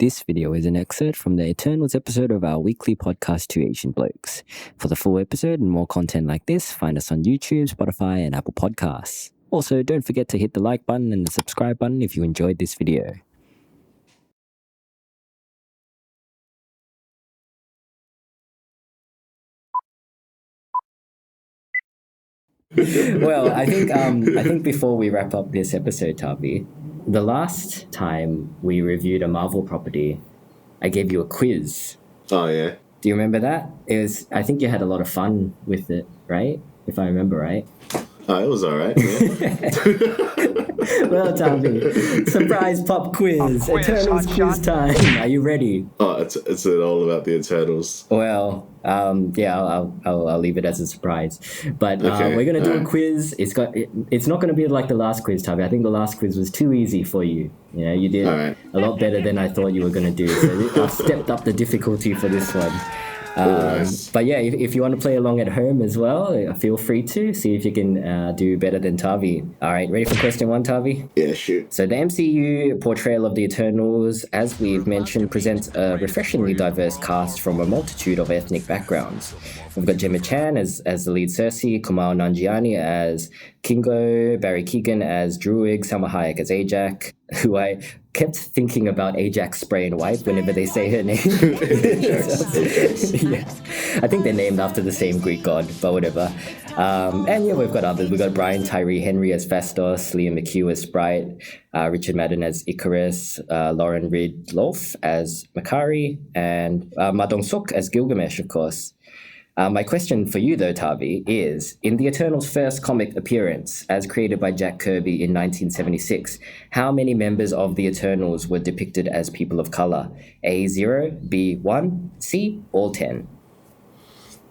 This video is an excerpt from the Eternals episode of our weekly podcast, Two Asian Blokes. For the full episode and more content like this, find us on YouTube, Spotify, and Apple Podcasts. Also, don't forget to hit the like button and the subscribe button if you enjoyed this video. Well, I think before we wrap up this episode, Thavy, the last time we reviewed a Marvel property, I gave you a quiz. Oh, yeah. Do you remember that? I think you had a lot of fun with it, right? If I remember right. Oh, it was all right, yeah. Well, Thavy, surprise pop quiz. Eternals quiz time. Are you ready? Oh, it's all about the Eternals. Well, yeah, I'll leave it as a surprise. But Okay, we're gonna do a quiz. It's not gonna be like the last quiz, Thavy. I think the last quiz was too easy for you. You know, you did All right. a lot better than I thought you were gonna do. So I've stepped up the difficulty for this one. Nice. But yeah, if you want to play along at home as well, feel free to see if you can do better than Thavy. All right, ready for question one, Thavy? Yeah, shoot. So the MCU portrayal of the Eternals, as we've mentioned, presents a refreshingly diverse cast from a multitude of ethnic backgrounds. We've got Gemma Chan as the lead Cersei, Kumail Nanjiani as Kingo, Barry Keoghan as Druig, Salma Hayek as Ajak, who I kept thinking about Ajax Spray and Wipe whenever they say her name. Yeah. I think they're named after the same Greek god, but whatever. And yeah, we've got others. We've got Brian Tyree Henry as Phastos, Liam McHugh as Sprite, Richard Madden as Icarus, Lauren Ridloff as Makari, and Ma Dong-seok as Gilgamesh, of course. My question for you, though, Thavy, is, in the Eternals' first comic appearance, as created by Jack Kirby in 1976, how many members of the Eternals were depicted as people of color? A, 0, B, 1, C, all 10?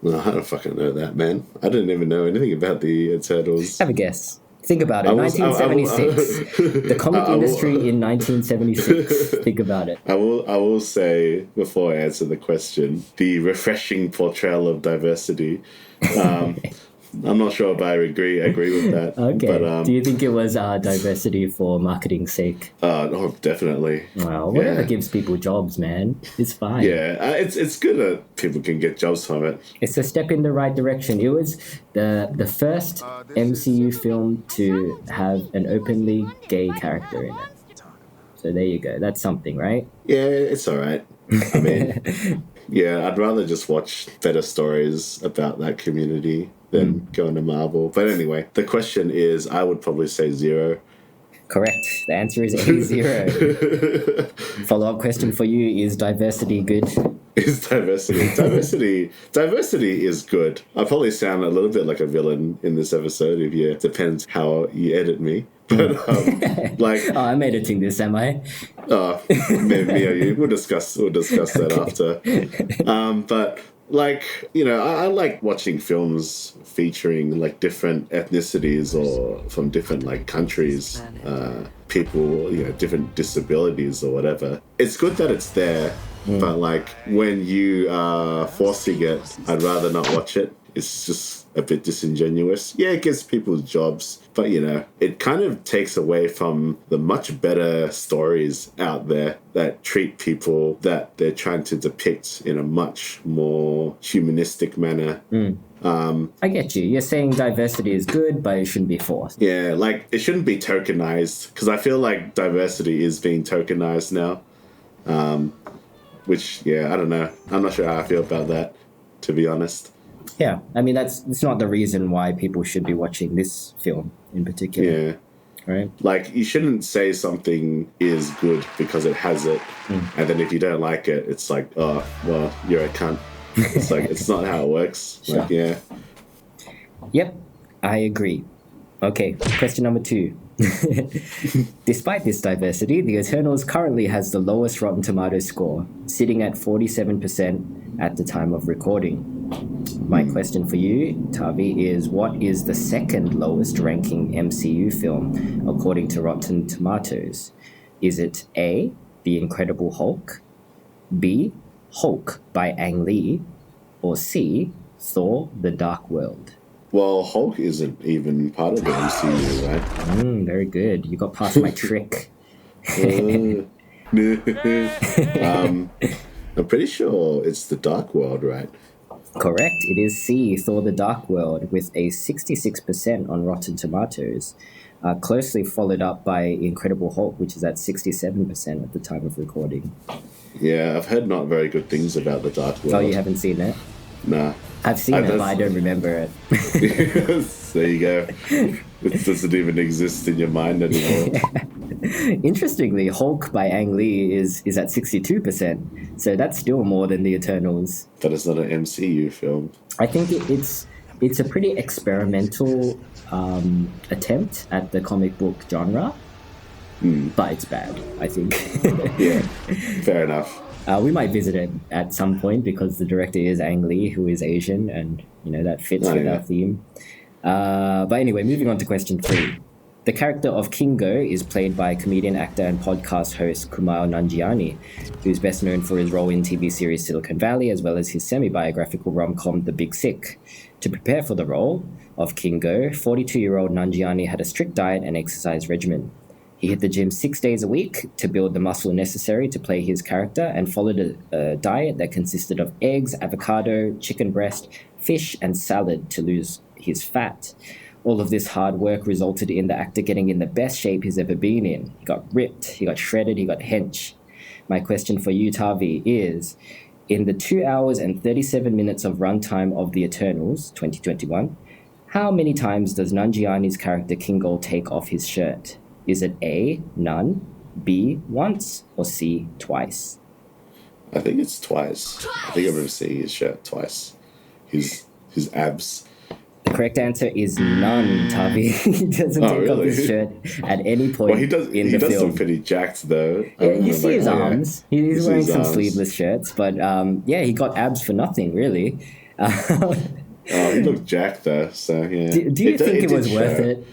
No, I don't fucking know that, man. I didn't even know anything about the Eternals. Have a guess. Think about it. 1976. The comic industry in 1976. Think about it. I will say, before I answer the question, the refreshing portrayal of diversity. I'm not sure if I agree with that. Okay. But, do you think it was diversity for marketing's sake? Oh, definitely. Well, whatever gives people jobs, man. It's fine. Yeah, it's good that people can get jobs from it. It's a step in the right direction. It was the first MCU film to have an openly gay character in it. So there you go. That's something, right? Yeah, it's all right. I mean, yeah, I'd rather just watch better stories about that community than going to Marvel. But anyway, the question is, I would probably say 0. Correct. The answer is A, 0. Follow-up question for you, is diversity good? Is diversity is good. I probably sound a little bit like a villain in this episode if you depends how you edit me. But Oh, I'm editing this, am I? Me or you. We'll discuss that after. But like, you know, I like watching films featuring like different ethnicities or from different like countries, people, you know, different disabilities or whatever. It's good that it's there, but like when you are forcing it, I'd rather not watch it. It's just a bit disingenuous. Yeah, it gives people jobs, but you know, it kind of takes away from the much better stories out there that treat people that they're trying to depict in a much more humanistic manner. I get you. You're saying diversity is good, but it shouldn't be forced. Yeah, like it shouldn't be tokenized, because I feel like diversity is being tokenized now. Which, yeah, I don't know. I'm not sure how I feel about that, to be honest. Yeah, I mean, it's not the reason why people should be watching this film in particular. Yeah. Right? Like, you shouldn't say something is good because it has it, and then if you don't like it, it's like, oh, well, you're a cunt. It's like, it's not how it works. Sure. Like, yeah. Yep, I agree. Okay, question number 2. Despite this diversity, The Eternals currently has the lowest Rotten Tomatoes score, sitting at 47% at the time of recording. My question for you, Thavy, is what is the second lowest ranking MCU film according to Rotten Tomatoes? Is it A, The Incredible Hulk, B, Hulk by Ang Lee, or C, Thor, The Dark World? Well, Hulk isn't even part of the MCU, right? Very good. You got past my trick. I'm pretty sure it's The Dark World, right? Correct. It is C, Thor the Dark World, with a 66% on Rotten Tomatoes, closely followed up by Incredible Hulk, which is at 67% at the time of recording. Yeah, I've heard not very good things about The Dark World. Oh, you haven't seen it? Nah. I've seen it, but I don't remember it. There you go. It doesn't even exist in your mind anymore. Interestingly, Hulk by Ang Lee is at 62%, so that's still more than the Eternals. But it's not an MCU film. I think it's a pretty experimental attempt at the comic book genre, but it's bad, I think. Yeah, fair enough. We might visit it at some point because the director is Ang Lee, who is Asian, and that fits with our theme. But anyway, moving on to question 3. The character of Kingo is played by comedian, actor, and podcast host Kumail Nanjiani, who's best known for his role in TV series Silicon Valley, as well as his semi-biographical rom-com The Big Sick. To prepare for the role of Kingo, 42-year-old Nanjiani had a strict diet and exercise regimen. He hit the gym 6 days a week to build the muscle necessary to play his character and followed a diet that consisted of eggs, avocado, chicken breast, fish, and salad to lose his fat. All of this hard work resulted in the actor getting in the best shape he's ever been in. He got ripped, he got shredded, he got hench. My question for you, Thavy, is, in the 2 hours and 37 minutes of runtime of The Eternals, 2021, how many times does Nanjiani's character Kingo take off his shirt? Is it A, none, B, once, or C, twice? I think it's twice. I think I remember seeing his shirt twice. His abs. The correct answer is none, Thavy. He doesn't take off his shirt at any point in the film. He does look pretty jacked, though. Yeah, you see his arms. He's wearing some sleeveless shirts, but he got abs for nothing, really. He looked jacked, though, so yeah. Do you think it was worth it,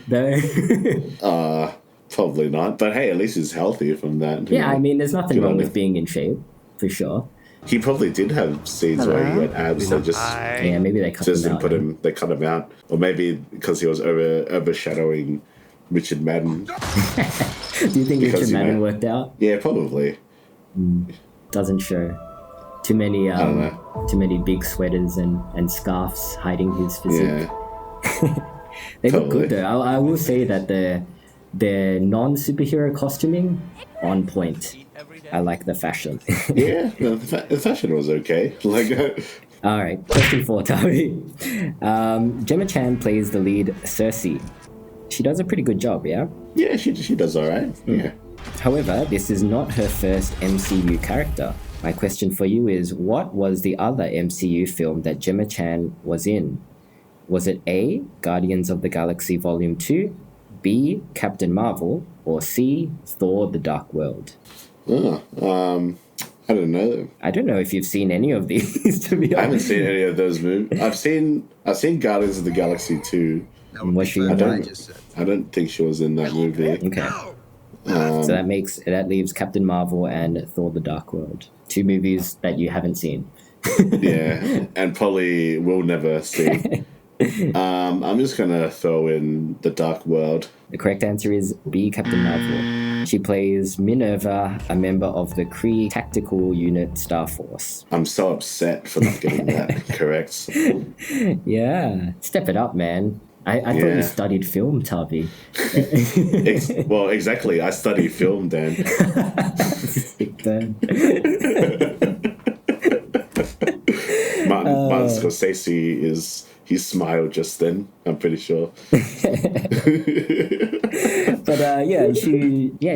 though? Probably not, but hey, at least he's healthy from that. Yeah, I mean, there's nothing wrong with being in shape, for sure. He probably did have scenes where he had abs. They just maybe they cut him out. They cut him out, or maybe because he was overshadowing Richard Madden. Do you think Richard Madden worked out? Yeah, probably. Doesn't show. Too many big sweaters and scarves hiding his physique. Yeah. They look good though. I will say that their non-superhero costuming on point. I like the fashion. Yeah, the fashion was okay. All right, question 4, Thavy. Gemma Chan plays the lead Cersei. She does a pretty good job, yeah? Yeah, she does all right. Yeah. However, this is not her first MCU character. My question for you is, what was the other MCU film that Gemma Chan was in? Was it A, Guardians of the Galaxy Volume 2, B, Captain Marvel, or C, Thor the Dark World? I don't know. I don't know if you've seen any of these, to be honest. I haven't seen any of those movies. I've seen Guardians of the Galaxy 2. Was she in that? I don't think she was in that movie. Okay. So that leaves Captain Marvel and Thor the Dark World. 2 movies that you haven't seen. Yeah, and probably will never see. I'm just going to throw in The Dark World. The correct answer is B, Captain Marvel. She plays Minerva, a member of the Kree Tactical Unit Star Force. I'm so upset for not getting that correct. Yeah. Step it up, man. I thought you studied film, Thavy. Well, exactly. I study film, Dan. Sick, Dan. Martin Scorsese he smiled just then, I'm pretty sure. But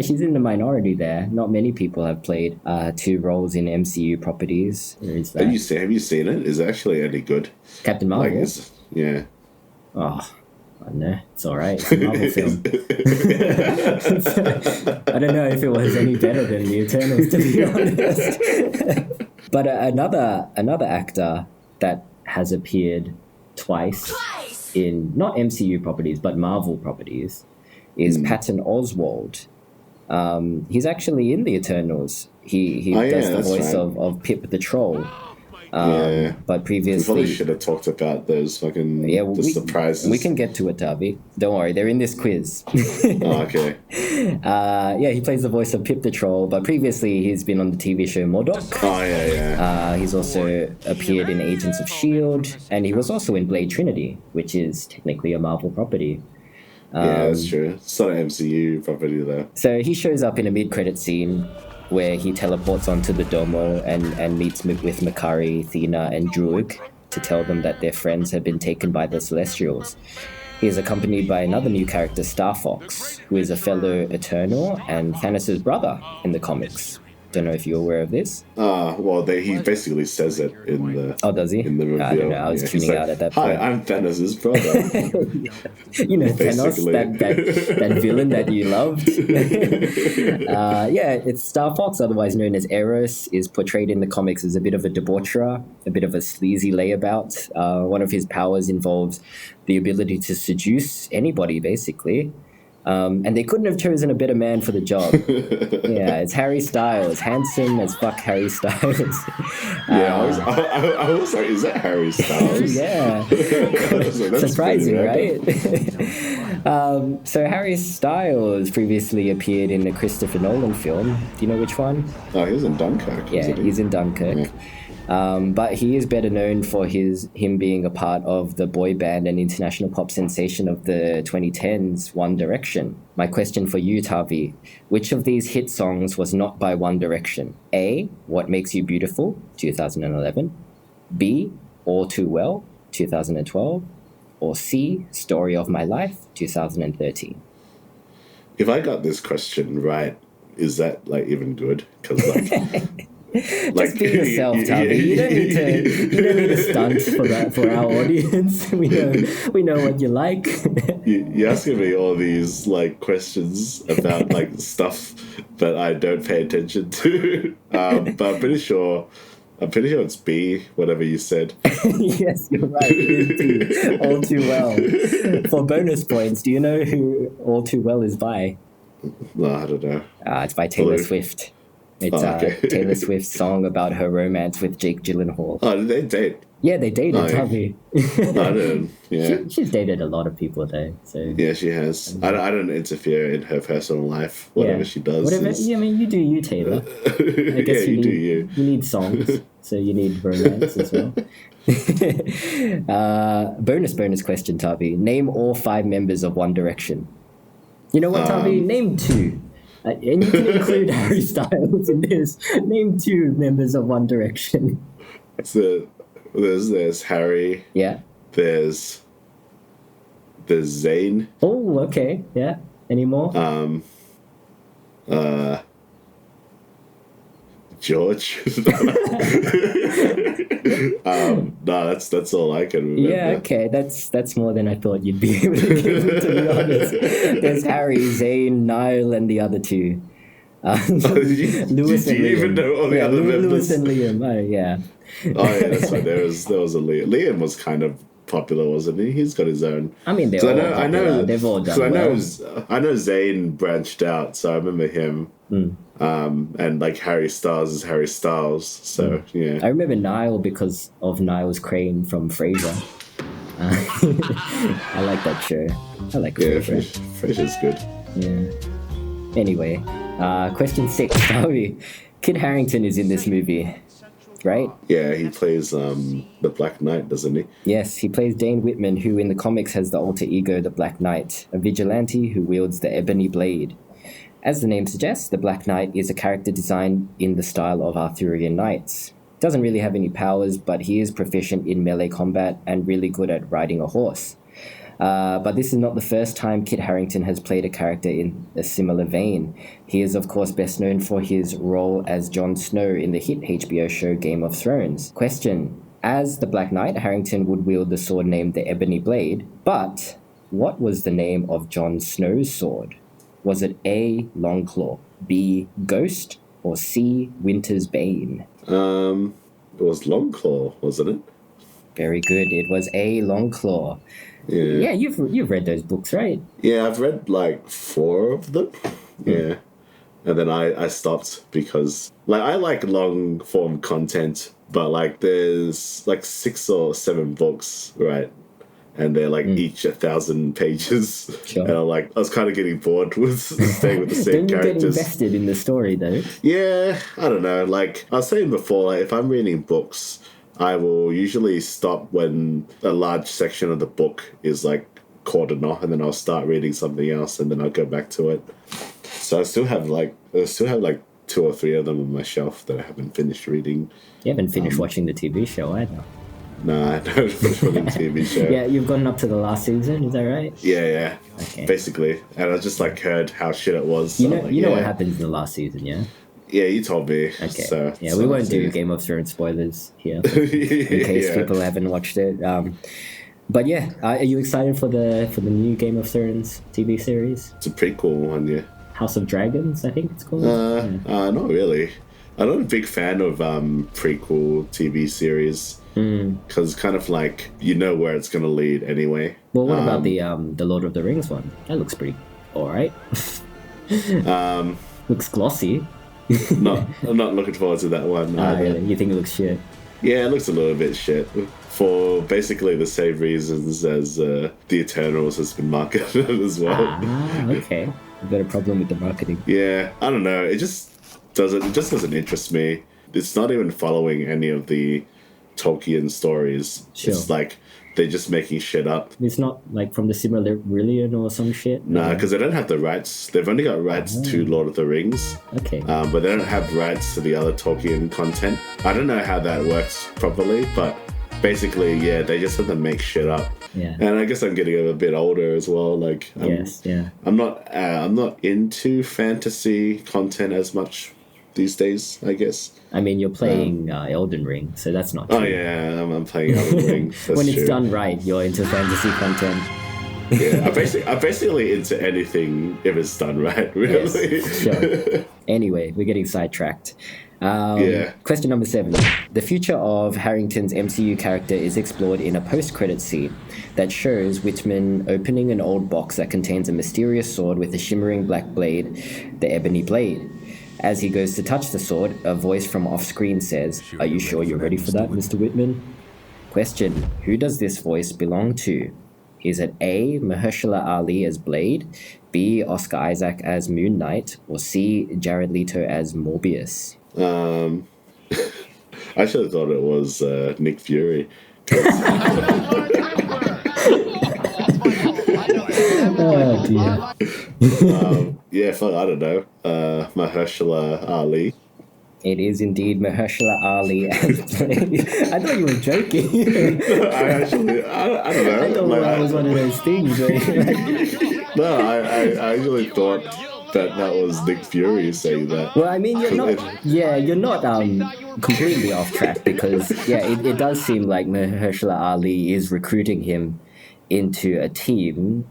she's in the minority there. Not many people have played 2 roles in MCU properties. Have you seen it? It's actually really good. Captain Marvel? Yeah. Oh, I don't know. It's all right. It's a Marvel film. I don't know if it was any better than The Eternals, to be honest. But another actor that has appeared twice in not MCU properties but Marvel properties is Patton Oswalt. He's actually in The Eternals. He does the voice of Pip the Troll. Yeah. But We probably previously, should have talked about those fucking the surprises. we can get to it, Thavy. Don't worry, they're in this quiz. Oh, okay. Yeah, he plays the voice of Pip the Troll, but previously he's been on the TV show MODOK. Oh, yeah. He's also appeared in Agents of S.H.I.E.L.D., and he was also in Blade Trinity, which is technically a Marvel property. Yeah, that's true. It's not an MCU property, though. So he shows up in a mid-credit scene where he teleports onto the Domo and meets with Makari, Thena, and Druig to tell them that their friends have been taken by the Celestials. He is accompanied by another new character, Star Fox, who is a fellow Eternal and Thanos' brother in the comics. Don't know if you're aware of this. Well, he basically says it in the. Oh, does he? In the reveal. I don't know. I was tuning out at that point. Hi, I'm Thanos' brother. You know, Thanos, that villain that you loved. Yeah, it's Star Fox, otherwise known as Eros, is portrayed in the comics as a bit of a debaucherer, a bit of a sleazy layabout. One of his powers involves the ability to seduce anybody, basically. And they couldn't have chosen a better man for the job. Yeah, it's Harry Styles, handsome as fuck Harry Styles. Yeah, I was like, is that Harry Styles? Yeah, surprising, right? So Harry Styles previously appeared in a Christopher Nolan film. Do you know which one? Oh, he was in Dunkirk. Yeah, he's in Dunkirk. Yeah. But he is better known for him being a part of the boy band and international pop sensation of the 2010s, One Direction. My question for you, Thavy, which of these hit songs was not by One Direction? A, What Makes You Beautiful, 2011. B, All Too Well, 2012. Or C, Story of My Life, 2013. If I got this question right, is that like even good? Because like... Just be yourself, Thavy. You don't need to stunt for our audience. We know what you like. You're asking me all these like questions about like stuff that I don't pay attention to. But I'm pretty sure it's B, whatever you said. Yes, you're right. It is B. All Too Well. For bonus points, do you know who All Too Well is by? No, I don't know. It's by Taylor Swift. It's Taylor Swift's song about her romance with Jake Gyllenhaal. Oh, did they date? Yeah, they dated, Thavy. I didn't. Yeah. She's dated a lot of people, though. So yeah, she has. I don't interfere in her personal life. Whatever she does. Yeah, I mean, you do you, Taylor. I guess you do you. You need songs, so you need romance as well. Bonus question, Thavy. Name all 5 members of One Direction. You know what, Thavy? Name 2. And you can include Harry Styles in this. Name 2 members of One Direction. So there's Harry. Yeah. There's Zayn. Oh, okay. Yeah. Any more? George. No, that's all I can remember. Yeah, okay, that's more than I thought you'd be able to give me, to be honest. There's Harry, Zayn, Niall, and the other 2. Lewis and Liam. Even know all the other members? Lewis and Liam. Oh yeah. Oh yeah, that's right. There was a Liam. Liam was kind of popular, wasn't he? He's got his own. I mean, they've all done well. I know Zayn branched out, so I remember him. And like Harry Styles is Harry Styles, so yeah. I remember Niall because of Niles Crane from Frasier. I like that show. I like Frasier. Frasier's good. Yeah. Anyway, question 6. Kit Harington is in this movie, right? Yeah, he plays the Black Knight, doesn't he? Yes, he plays Dane Whitman, who in the comics has the alter ego, the Black Knight, a vigilante who wields the ebony blade. As the name suggests, the Black Knight is a character designed in the style of Arthurian knights. Doesn't really have any powers, but he is proficient in melee combat and really good at riding a horse. But this is not the first time Kit Harington has played a character in a similar vein. He is, of course, best known for his role as Jon Snow in the hit HBO show Game of Thrones. Question: as the Black Knight, Harington would wield the sword named the Ebony Blade, but what was the name of Jon Snow's sword? Was it A, Longclaw, B, Ghost, or C, Winter's Bane? It was Longclaw, wasn't it? Very good. It was A, Longclaw. Yeah, you've read those books, right? Yeah, I've read like 4 of them. Yeah. And then I stopped because like I like long form content, but like there's like 6 or 7 books, right? And they're like each 1,000 pages. Sure. And I was kind of getting bored with staying with the same Then you get characters. invested in the story, though. Yeah, I don't know. Like I was saying before, like if I'm reading books, I will usually stop when a large section of the book is like cordoned off, and then I'll start reading something else, and then I'll go back to it. So I still have like 2 or 3 of them on my shelf that I haven't finished reading. You haven't finished watching the TV show either. No, I don't finish watching the TV show. Yeah, you've gotten up to the last season, is that right? Yeah. Okay. Basically, and I just like heard how shit it was. You So know, I'm like, you know yeah. what happens in the last season, yeah? Yeah, you told me. Okay. So, yeah, so we won't do yeah. Game of Thrones spoilers here, in case Yeah. people haven't watched it. But yeah, are you excited for the new Game of Thrones TV series? It's a prequel one, yeah. House of Dragons, I think it's called. Not really. I'm not a big fan of prequel TV series because kind of like you know where it's gonna lead anyway. Well, what about the Lord of the Rings one? That looks pretty alright. Looks glossy. I'm not looking forward to that one. either. Really? You think it looks shit? Yeah, it looks a little bit shit for basically the same reasons as the Eternals has been marketed as well. Okay. You've got a problem with the marketing. Yeah, I don't know. It just doesn't interest me. It's not even following any of the Tolkien stories. Sure. It's like they're just making shit up. It's not like from the Silmarillion or some shit? Nah, because they don't have the rights. They've only got rights to Lord of the Rings. Okay. But they don't have rights to the other Tolkien content. I don't know how that works properly, but basically, yeah, they just have to make shit up. Yeah. And I guess I'm getting a bit older as well. Like, I'm not into fantasy content as much these days, I guess. I mean, you're playing Elden Ring, so that's not true. Oh yeah, I'm playing Elden Ring. That's when it's true. done right, you're into fantasy content. Yeah, I'm basically into anything if it's done right, really. Yes, sure. Anyway, we're getting sidetracked. Yeah. Question number 7. The future of Harrington's MCU character is explored in a post-credit scene that shows Whitman opening an old box that contains a mysterious sword with a shimmering black blade, the Ebony Blade. As he goes to touch the sword, a voice from off-screen says, "Are you sure you're ready for that, Mr. Whitman?" Question: Who does this voice belong to? Is it A, Mahershala Ali as Blade, B, Oscar Isaac as Moon Knight, or C, Jared Leto as Morbius? I should have thought it was Nick Fury. Oh dear. Yeah, fuck, I don't know. Mahershala Ali. It is indeed Mahershala Ali as Blade. I thought you were joking. I don't know. I thought Like, that was one of those things. no, I actually thought that was Nick Fury saying that. Well, I mean, you're not completely off track because it does seem like Mahershala Ali is recruiting him into a team,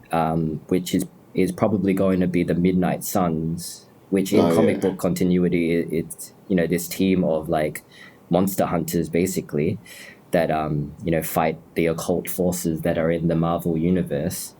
which is probably going to be the Midnight Suns, which in comic book continuity, it's this team of like monster hunters basically that fight the occult forces that are in the Marvel universe.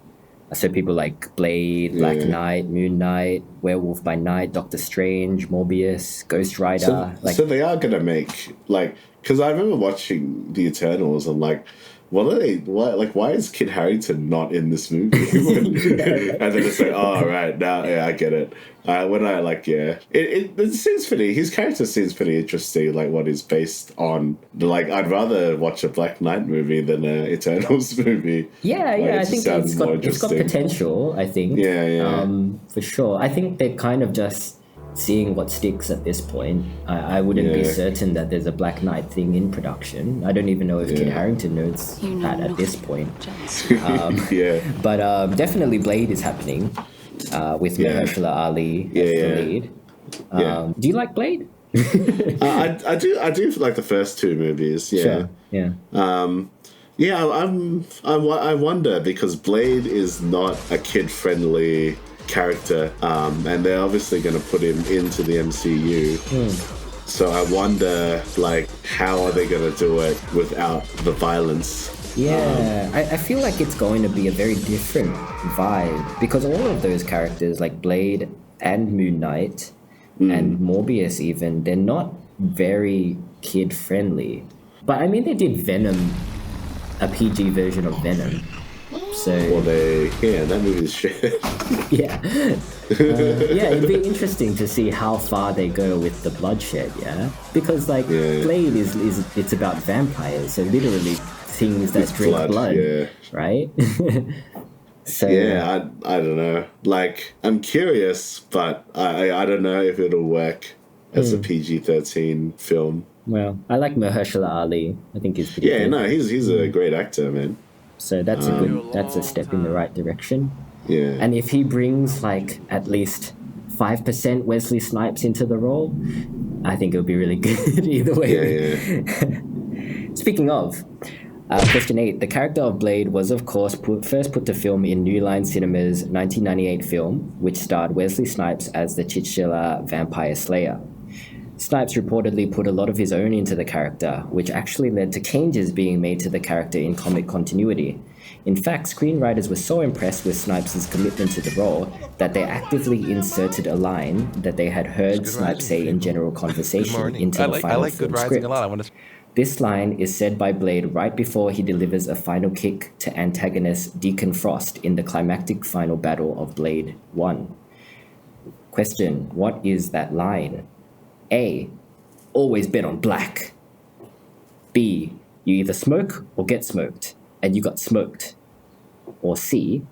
So people like Blade, Black Knight, Moon Knight, Werewolf by Night, Doctor Strange, Morbius, Ghost Rider. So they are gonna make because I remember watching the Eternals and like, why is Kit Harington not in this movie? And then it's like, oh right, now I get it. It seems pretty. His character seems pretty interesting. Like what is based on. Like I'd rather watch a Black Knight movie than an Eternals movie. I think it's got potential. I think. Yeah. For sure. I think they're kind of just seeing what sticks at this point. I wouldn't be certain that there's a Black Knight thing in production. I don't even know if Kit Harington knows that at this point. But definitely Blade is happening with Mahershala Ali as the lead. Do you like Blade? I do like the first 2 movies. Yeah. Sure. Yeah. I wonder because Blade is not a kid-friendly character, and they're obviously going to put him into the MCU. So I wonder, like, how are they going to do it without the violence? I feel like it's going to be a very different vibe because all of those characters, like Blade and Moon Knight and Morbius, even they're not very kid friendly. But I mean, they did Venom, a PG version of Venom. So Well, that movie's shit. yeah, yeah, it'd be interesting to see how far they go with the bloodshed. Yeah, because like Blade is it's about vampires, so literally things that drink blood, right? So yeah, I don't know. Like, I'm curious, but I don't know if it'll work as a PG-13 film. Well, I like Mahershala Ali. I think he's pretty good. No, he's a great actor, man. So that's that's a step in the right direction. Yeah. And if he brings like at least 5% Wesley Snipes into the role, I think it'll be really good either way. Yeah. Speaking of, question 8. The character of Blade was, of course, first put to film in New Line Cinema's 1998 film, which starred Wesley Snipes as the titular vampire slayer. Snipes reportedly put a lot of his own into the character, which actually led to changes being made to the character in comic continuity. In fact, screenwriters were so impressed with Snipes' commitment to the role that they actively inserted a line that they had heard Snipes say in general conversation into the final film script. This line is said by Blade right before he delivers a final kick to antagonist Deacon Frost in the climactic final battle of Blade 1. Question: what is that line? A. Always bet on black. B. You either smoke or get smoked, and you got smoked. Or C.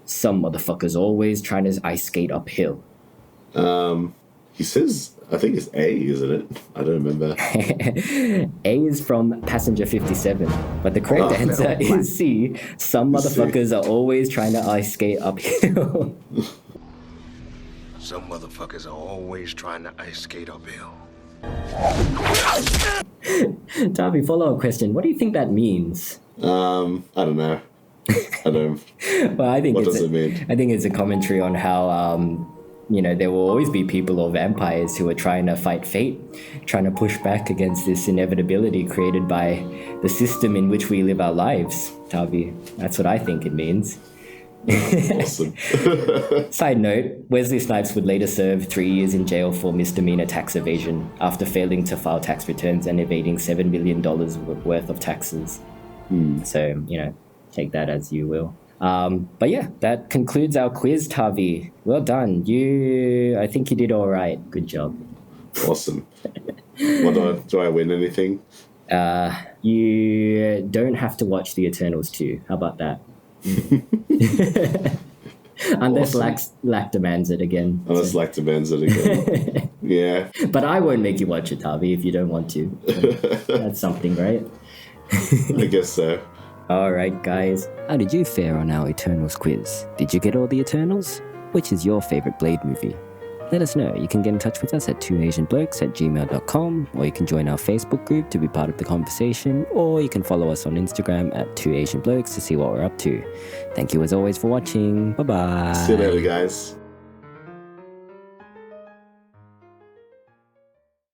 Some motherfuckers always trying to ice skate uphill. He says, I think it's A, isn't it? I don't remember. A is from Passenger 57, but the correct answer is C. Some motherfuckers are always trying to ice skate uphill. Some motherfuckers are always trying to ice skate uphill. Thavy, follow-up question. What do you think that means? I don't know. I don't. Well, I think what does it mean? I think it's a commentary on how there will always be people or vampires who are trying to fight fate, trying to push back against this inevitability created by the system in which we live our lives. Thavy, that's what I think it means. Awesome. Side note, Wesley Snipes would later serve 3 years in jail for misdemeanor tax evasion after failing to file tax returns and evading $7 million worth of taxes. So, take that as you will. But yeah, that concludes our quiz, Thavy. Well done. I think you did all right. Good job. Awesome. Do I win anything? You don't have to watch The Eternals 2. How about that? Unless Lack demands it again. Unless Lack demands it again. Yeah. But I won't make you watch it, Thavy, if you don't want to. So that's something, right? I guess so. All right, guys. How did you fare on our Eternals quiz? Did you get all the Eternals? Which is your favorite Blade movie? Let us know. You can get in touch with us at 2asianblokes@gmail.com, or you can join our Facebook group to be part of the conversation, or you can follow us on Instagram at 2asianblokes to see what we're up to. Thank you as always for watching. Bye-bye. See you later, guys.